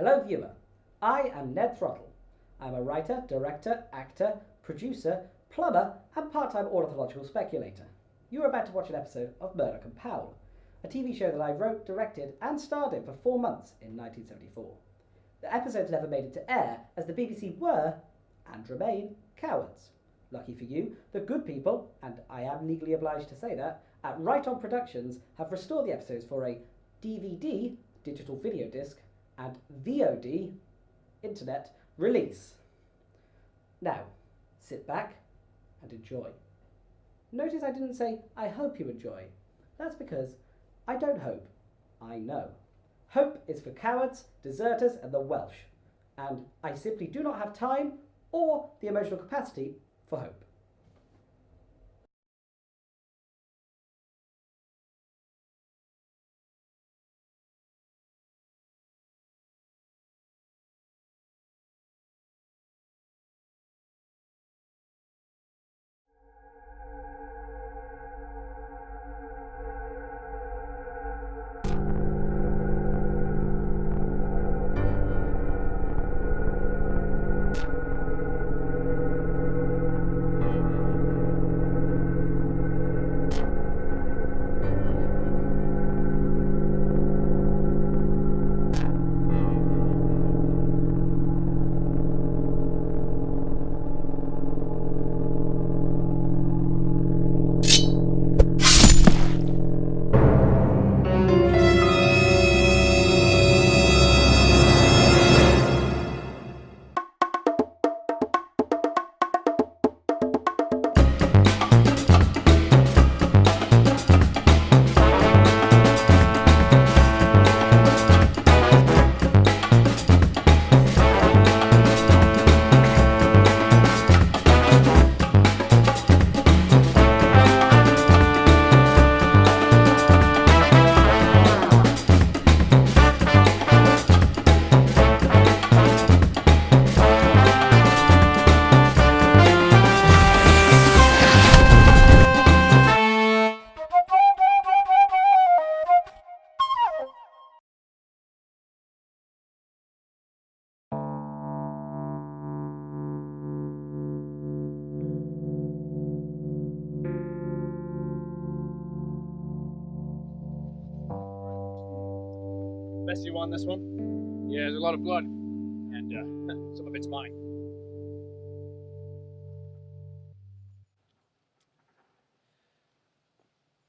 Hello viewer, I am Ned Throttle. I'm a writer, director, actor, producer, plumber and part-time ornithological speculator. You are about to watch an episode of Murdoch and Powell, a TV show that I wrote, directed and starred in for 4 months in 1974. The episodes never made it to air as the BBC were, and remain, cowards. Lucky for you, the good people, and I am legally obliged to say that, at Right On Productions have restored the episodes for a DVD, digital video disc, and VOD, internet, release. Now, sit back and enjoy. Notice I didn't say, I hope you enjoy. That's because I don't hope, I know. Hope is for cowards, deserters and the Welsh, and I simply do not have time or the emotional capacity for hope. Messy one, this one. Yeah, there's a lot of blood. And some of it's mine.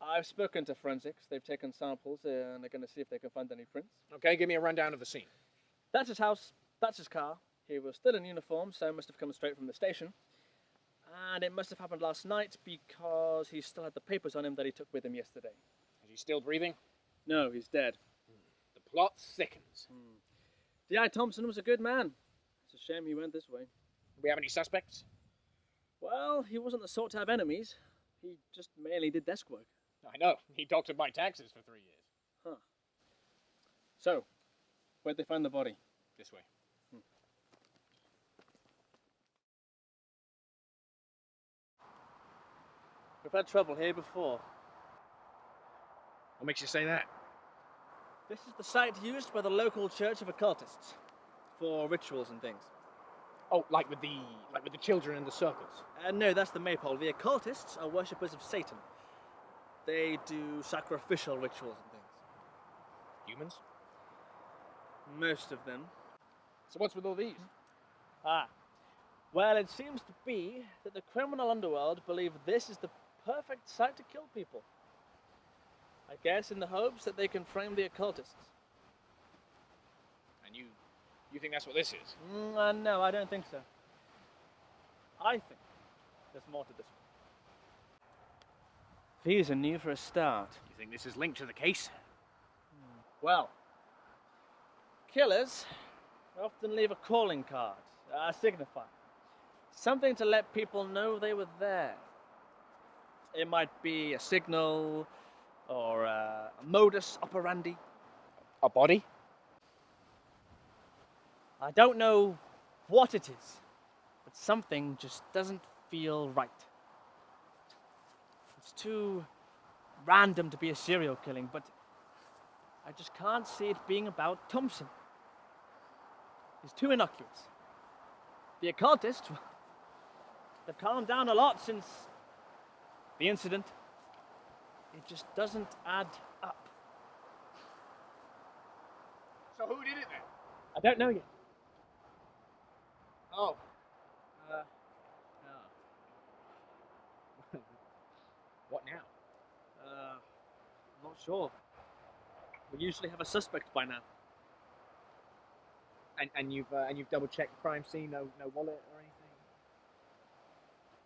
I've spoken to forensics. They've taken samples and they're going to see if they can find any prints. Okay, give me a rundown of the scene. That's his house. That's his car. He was still in uniform, so must have come straight from the station. And it must have happened last night because he still had the papers on him that he took with him yesterday. Is he still breathing? No, he's dead. The plot thickens. D.I. Thompson was a good man. It's a shame he went this way. Do we have any suspects? Well, he wasn't the sort to have enemies. He just mainly did desk work. I know. He doctored my taxes for 3 years. Huh. So, where'd they find the body? This way. We've had trouble here before. What makes you say that? This is the site used by the local church of occultists for rituals and things. Oh, like with the children in the circles. No, that's the maypole. The occultists are worshippers of Satan. They do sacrificial rituals and things. Humans? Most of them. So what's with all these? Well, it seems to be that the criminal underworld believe this is the perfect site to kill people. I guess in the hopes that they can frame the occultists. And you think that's what this is? No, I don't think so. I think there's more to this one. These are new for a start. You think this is linked to the case? Well, killers often leave a calling card, a signifier. Something to let people know they were there. It might be a signal or a modus operandi. A body? I don't know what it is, but something just doesn't feel right. It's too random to be a serial killing, but I just can't see it being about Thompson. is too innocuous. The occultist, they've calmed down a lot since the incident. It just doesn't add up. So who did it then? I don't know yet. Oh. What now? I'm not sure. We usually have a suspect by now. And you've double checked the crime scene, no wallet or anything?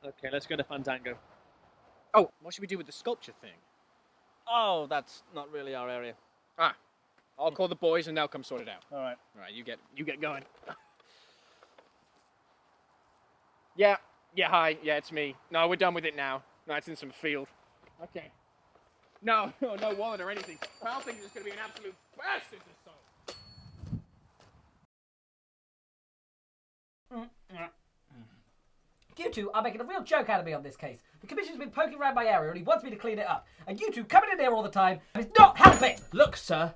Okay, let's go to Fandango. Oh, what should we do with the sculpture thing? Oh, that's not really our area. Ah, I'll call the boys and they'll come sort it out. All right. All right, you get going. Yeah, hi, yeah, it's me. No, we're done with it now. No, it's in some field. Okay. No wallet or anything. Powell thinks it's gonna be an absolute bastard this song. You two are making a real joke out of me on this case. The commissioner's been poking around my area and he wants me to clean it up. And you two coming in here all the time, and it's not helping! Look, sir.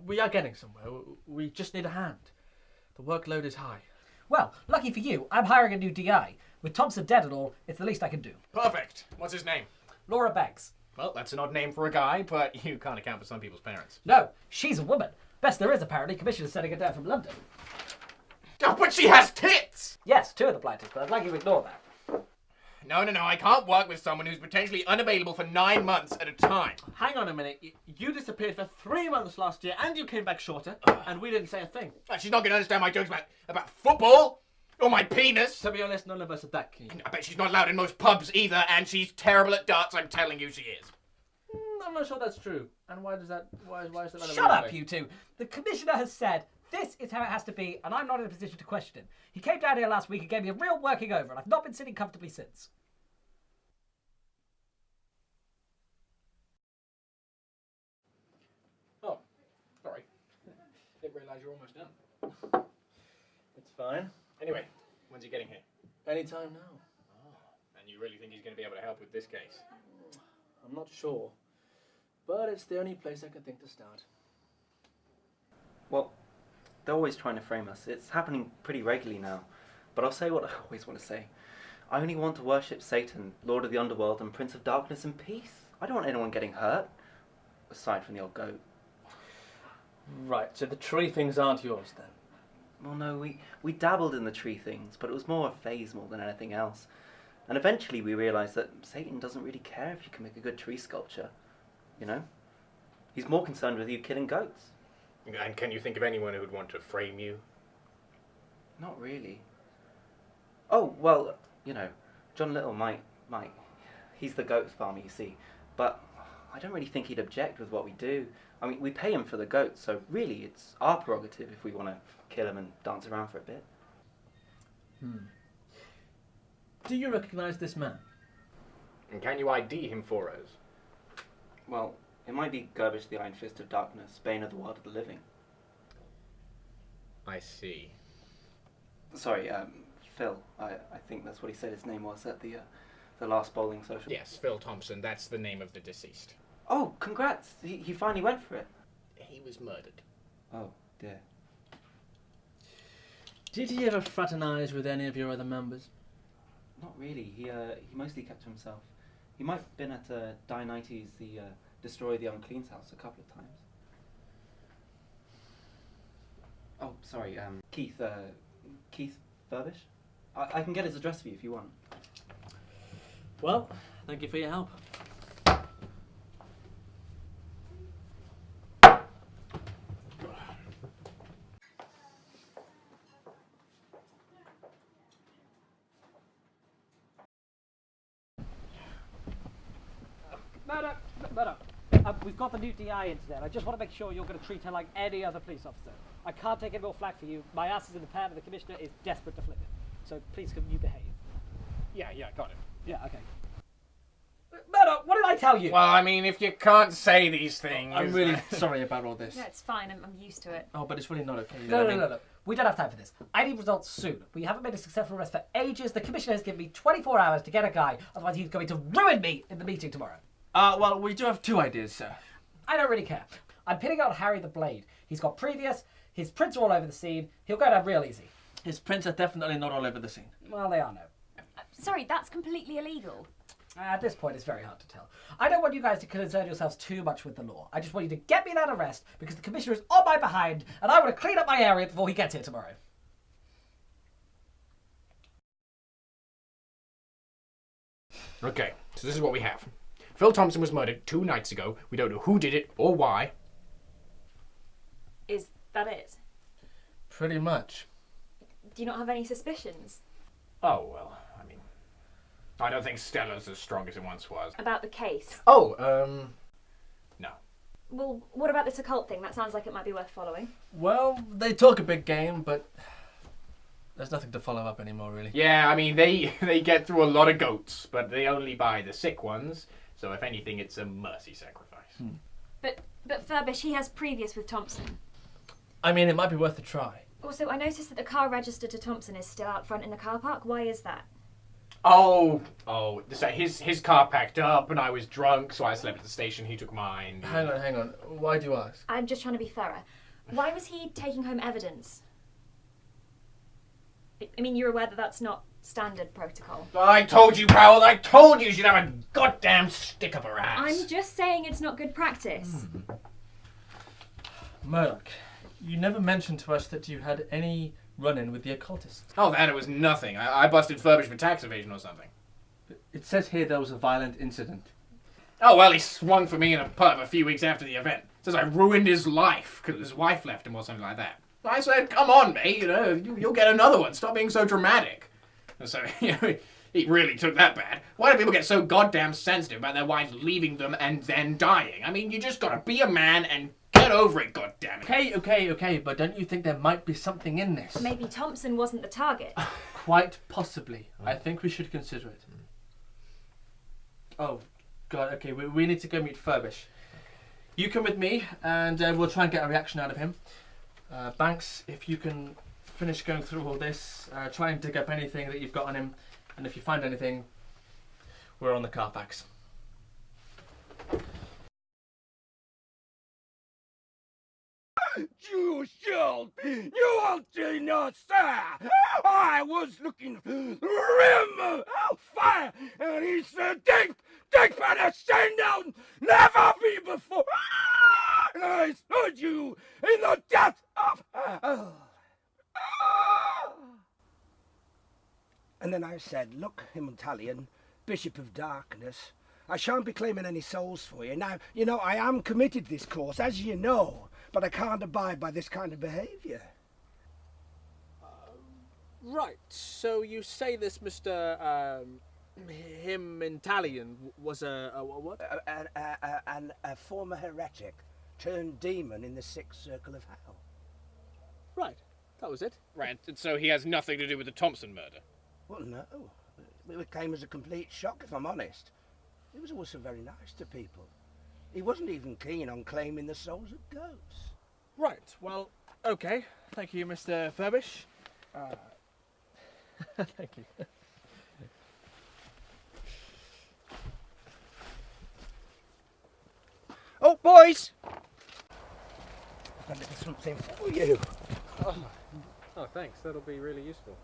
We are getting somewhere. We just need a hand. The workload is high. Well, lucky for you, I'm hiring a new DI. With Thompson dead and all, it's the least I can do. Perfect. What's his name? Laura Banks. Well, that's an odd name for a guy, but you can't account for some people's parents. No, she's a woman. Best there is, apparently. Commissioner's sending her down from London. Oh, but she has tits! Yes, two of the plaintiffs, but I'd like you to ignore that. No, I can't work with someone who's potentially unavailable for 9 months at a time. Hang on a minute. You disappeared for 3 months last year and you came back shorter and we didn't say a thing. She's not going to understand my jokes about football or my penis. To be honest, none of us are that keen. I bet she's not allowed in most pubs either, and she's terrible at darts, I'm telling you she is. I'm not sure that's true. And why is that? Shut up, you two. The commissioner has said this is how it has to be, and I'm not in a position to question him. He came down here last week and gave me a real working over, and I've not been sitting comfortably since. Oh, sorry. Didn't realise you're almost done. It's fine. Anyway, when's he getting here? Anytime now. Oh, and you really think he's going to be able to help with this case? I'm not sure. But it's the only place I can think to start. Well, they're always trying to frame us. It's happening pretty regularly now. But I'll say what I always want to say. I only want to worship Satan, Lord of the Underworld and Prince of Darkness in peace. I don't want anyone getting hurt. Aside from the old goat. Right, so the tree things aren't yours then? Well, no, we dabbled in the tree things, but it was more a phase more than anything else. And eventually we realised that Satan doesn't really care if you can make a good tree sculpture. You know? He's more concerned with you killing goats. And can you think of anyone who would want to frame you? Not really. Oh, well, you know, John Little might. He's the goat farmer, you see. But I don't really think he'd object with what we do. I mean, we pay him for the goats, so really it's our prerogative if we want to kill him and dance around for a bit. Do you recognise this man? And can you ID him for us? Well, it might be Gerbish the Iron Fist of Darkness, Bane of the World of the Living. I see. Sorry, Phil. I think that's what he said his name was at the last bowling social. Yes, Phil Thompson, that's the name of the deceased. Oh, congrats! He finally went for it. He was murdered. Oh, dear. Did he ever fraternise with any of your other members? Not really. He mostly kept to himself. He might have been at Dionysus, the Destroy the Unclean's house a couple of times. Oh, sorry, Keith Furbish? I can get his address for you if you want. Well, thank you for your help. Murdoch. We've got the new DI in today. I just want to make sure you're going to treat her like any other police officer. I can't take any more flack for you. My ass is in the pan and the commissioner is desperate to flip it. So please, can you behave? Yeah, got it. Yeah, okay. Murdoch, what did I tell you? Well, I mean, if you can't say these things... I'm really sorry about all this. No, it's fine. I'm used to it. Oh, but it's really not okay. No. We don't have time for this. I need results soon. We haven't made a successful arrest for ages. The commissioner has given me 24 hours to get a guy. Otherwise, he's going to ruin me in the meeting tomorrow. Well, we do have two ideas, sir. I don't really care. I'm pinning out Harry the Blade. He's got previous, His prints are all over the scene. He'll go down real easy. His prints are definitely not all over the scene. Well, they are now. Sorry, that's completely illegal. At this point, it's very hard to tell. I don't want you guys to concern yourselves too much with the law. I just want you to get me that arrest because the commissioner is on my behind and I want to clean up my area before he gets here tomorrow. Okay, so this is what we have. Phil Thompson was murdered 2 nights ago. We don't know who did it or why. Is that it? Pretty much. Do you not have any suspicions? Oh, well, I mean, I don't think Stella's as strong as it once was. About the case? Oh, no. Well, what about this occult thing? That sounds like it might be worth following. Well, they talk a big game, but there's nothing to follow up anymore, really. Yeah, I mean, they get through a lot of goats, but they only buy the sick ones, so if anything, it's a mercy sacrifice. But Furbish, he has previous with Thompson. I mean, it might be worth a try. Also, I noticed that the car registered to Thompson is still out front in the car park. Why is that? Oh, so his car packed up and I was drunk, so I slept at the station, he took mine. Hang on. Why do you ask? I'm just trying to be thorough. Why was he taking home evidence? I mean, you're aware that that's not standard protocol. I told you, Powell, I told you she'd have a goddamn stick up her ass. I'm just saying it's not good practice. Murdoch, you never mentioned to us that you had any run-in with the occultists. Oh, that it was nothing. I busted Furbish for tax evasion or something. It says here there was a violent incident. Oh, well, he swung for me in a pub a few weeks after the event. Says I ruined his life because his wife left him or something like that. I said, come on, mate, you'll get another one. Stop being so dramatic. And so, he really took that bad. Why do people get so goddamn sensitive about their wives leaving them and then dying? I mean, you just gotta be a man and get over it, goddammit. Okay, but don't you think there might be something in this? Maybe Thompson wasn't the target. Quite possibly. I think we should consider it. Oh, God, okay, we need to go meet Furbish. You come with me, and we'll try and get a reaction out of him. Banks, if you can finish going through all this, try and dig up anything that you've got on him, and if you find anything, we're on the Carfax. You will not, sir. I was looking for rim of fire, and he said, "Dig, better stand down, never be before." And I stood you in the depth of hell. And then I said, "Look, Italian, Bishop of Darkness, I shan't be claiming any souls for you. Now, I am committed this course, as you know, but I can't abide by this kind of behaviour." Right, so you say this Mr. him Italian was a what? A former heretic turned demon in the sixth circle of hell. Right, that was it. Right, and so he has nothing to do with the Thompson murder? Well, no. It came as a complete shock, if I'm honest. He was also very nice to people. He wasn't even keen on claiming the souls of ghosts. Right, well, okay. Thank you, Mr. Furbish. Thank you. Oh, boys! I've got a little something for you. Oh, thanks. That'll be really useful.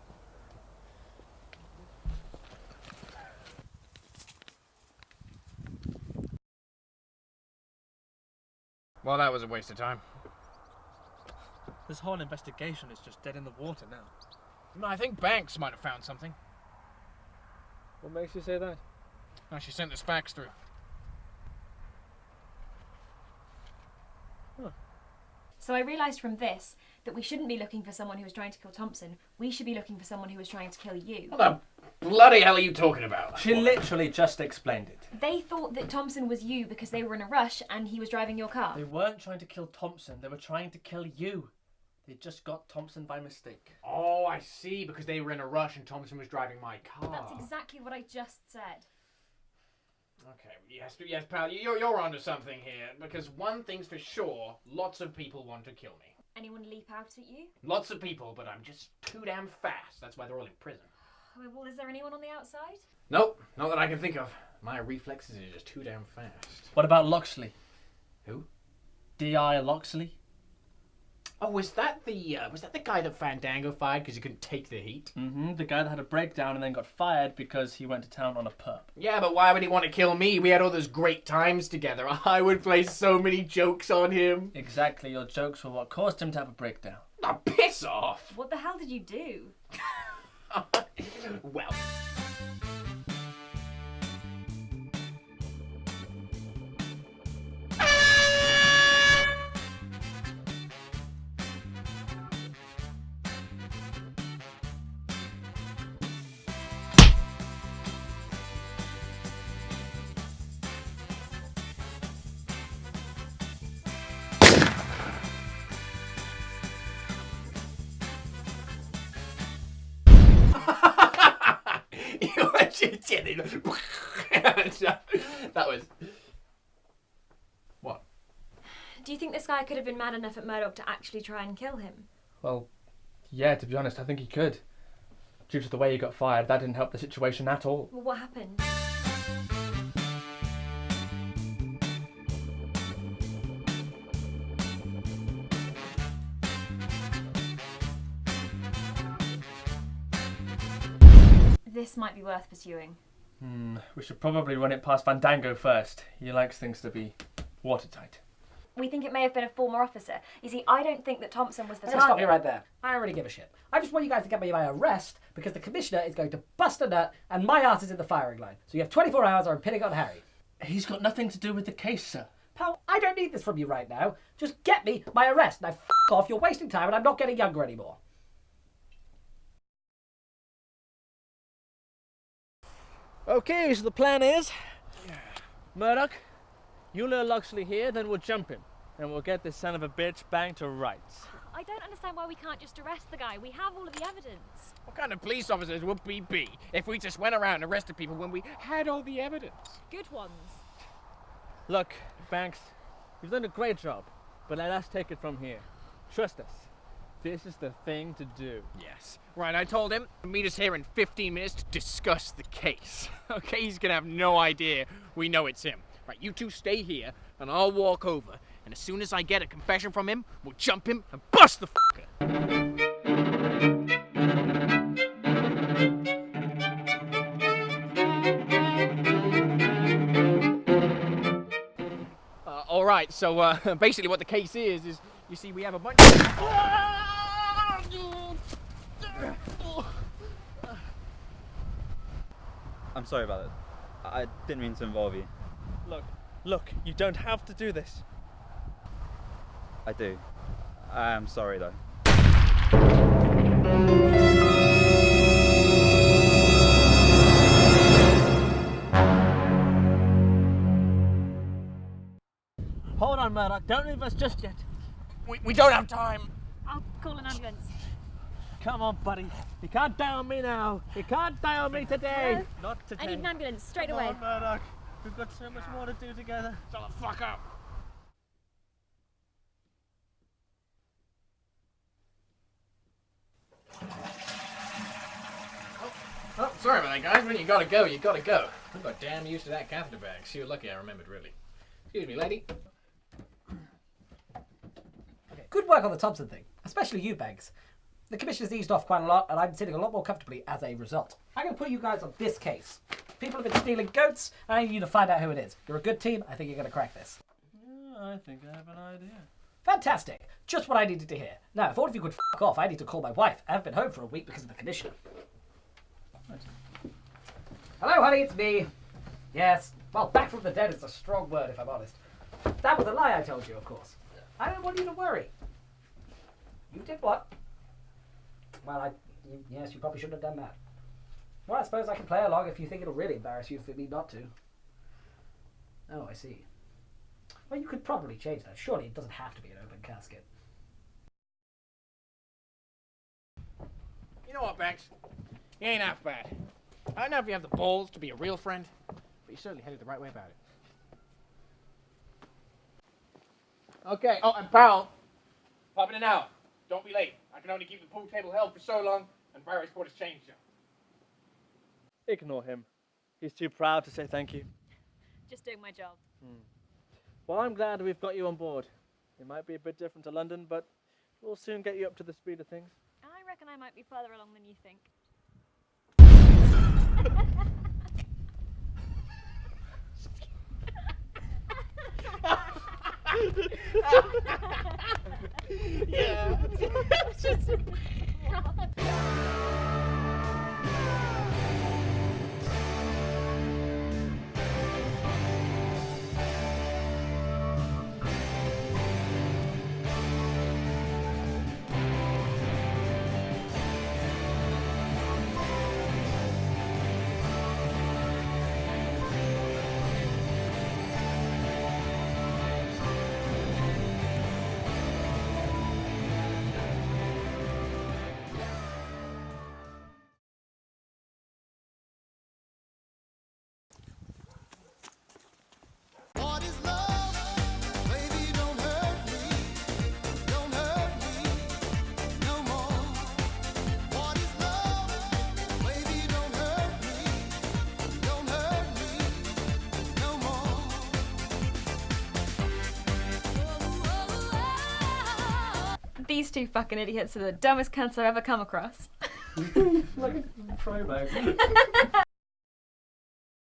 Well, that was a waste of time. This whole investigation is just dead in the water now. I think Banks might have found something. What makes you say that? Oh, she sent this fax through. So I realised from this that we shouldn't be looking for someone who was trying to kill Thompson. We should be looking for someone who was trying to kill you. What the bloody hell are you talking about? She literally just explained it. They thought that Thompson was you because they were in a rush and he was driving your car. They weren't trying to kill Thompson, they were trying to kill you. They just got Thompson by mistake. Oh, I see, because they were in a rush and Thompson was driving my car. That's exactly what I just said. Okay, yes, pal, you're onto something here, because one thing's for sure, lots of people want to kill me. Anyone leap out at you? Lots of people, but I'm just too damn fast. That's why they're all in prison. Well, is there anyone on the outside? Nope, not that I can think of. My reflexes are just too damn fast. What about Loxley? Who? D.I. Loxley? Oh, was that the guy that Fandango fired because he couldn't take the heat? Mm-hmm. The guy that had a breakdown and then got fired because he went to town on a perp. Yeah, but why would he want to kill me? We had all those great times together. I would play so many jokes on him. Exactly, your jokes were what caused him to have a breakdown. Oh, piss off! What the hell did you do? Well... That was... What? Do you think this guy could have been mad enough at Murdoch to actually try and kill him? Well, yeah, to be honest, I think he could. Due to the way he got fired, that didn't help the situation at all. Well, what happened? This might be worth pursuing. We should probably run it past Fandango first. He likes things to be watertight. We think it may have been a former officer. You see, I don't think that Thompson was the Let's stop target. you right there. I don't really give a shit. I just want you guys to get me my arrest because the commissioner is going to bust a nut and my ass is in the firing line. So you have 24 hours or I'm pinning on Harry. He's got nothing to do with the case, sir. Pal, I don't need this from you right now. Just get me my arrest. Now f*** off, you're wasting time and I'm not getting younger anymore. Okay, so the plan is... Murdoch, you lure Loxley here, then we'll jump him. And we'll get this son of a bitch banged to rights. I don't understand why we can't just arrest the guy. We have all of the evidence. What kind of police officers would we be if we just went around and arrested people when we had all the evidence? Good ones. Look, Banks, you've done a great job, but let us take it from here. Trust us. This is the thing to do. Yes. Right, I told him to meet us here in 15 minutes to discuss the case. Okay, he's gonna have no idea we know it's him. Right, you two stay here, and I'll walk over, and as soon as I get a confession from him, we'll jump him and bust the fucker. All right, so basically what the case is you see we have a bunch I'm sorry about it. I didn't mean to involve you. Look, you don't have to do this. I do. I am sorry though. Hold on, Murdoch. Don't leave us just yet. we don't have time. I'll call an ambulance. Come on, buddy. You can't die on me now. You can't die on me today. Hello? Not today. I need an ambulance straight Come away. on, Murdoch. We've got so much more to do together. Shut the fuck up. Oh, sorry about that, guys. When you gotta go, you gotta go. I got damn used to that catheter bag. So you're lucky I remembered, really. Excuse me, lady. Okay. Good work on the Thompson thing, especially you, Banks. The commissioner's eased off quite a lot, and I'm sitting a lot more comfortably as a result. I'm going to put you guys on this case. People have been stealing goats, and I need you to find out who it is. You're a good team. I think you're going to crack this. Yeah, I think I have an idea. Fantastic. Just what I needed to hear. Now, if all of you could f*** off, I need to call my wife. I haven't been home for a week because of the commissioner. Hello, honey, it's me. Yes. Well, back from the dead is a strong word, if I'm honest. That was a lie I told you, of course. I don't want you to worry. You did what? Well, yes, you probably shouldn't have done that. Well, I suppose I can play along if you think it'll really embarrass you for me not to. Oh, I see. Well, you could probably change that. Surely it doesn't have to be an open casket. You know what, Banks? You ain't half bad. I don't know if you have the balls to be a real friend, but you certainly headed the right way about it. Okay, oh, and Powell, pop in and out. Don't be late. I can only keep the pool table held for so long, and Barry's bought his change job. Ignore him. He's too proud to say thank you. Just doing my job. Well, I'm glad we've got you on board. It might be a bit different to London, but We'll soon get you up to the speed of things. I reckon I might be further along than you think. Yeah. What is love? Baby, don't hurt me. Don't hurt me no more. What is love? Baby, don't hurt me. Don't hurt me no more. These two fucking idiots are the dumbest cunts I've ever come across. Like a promo.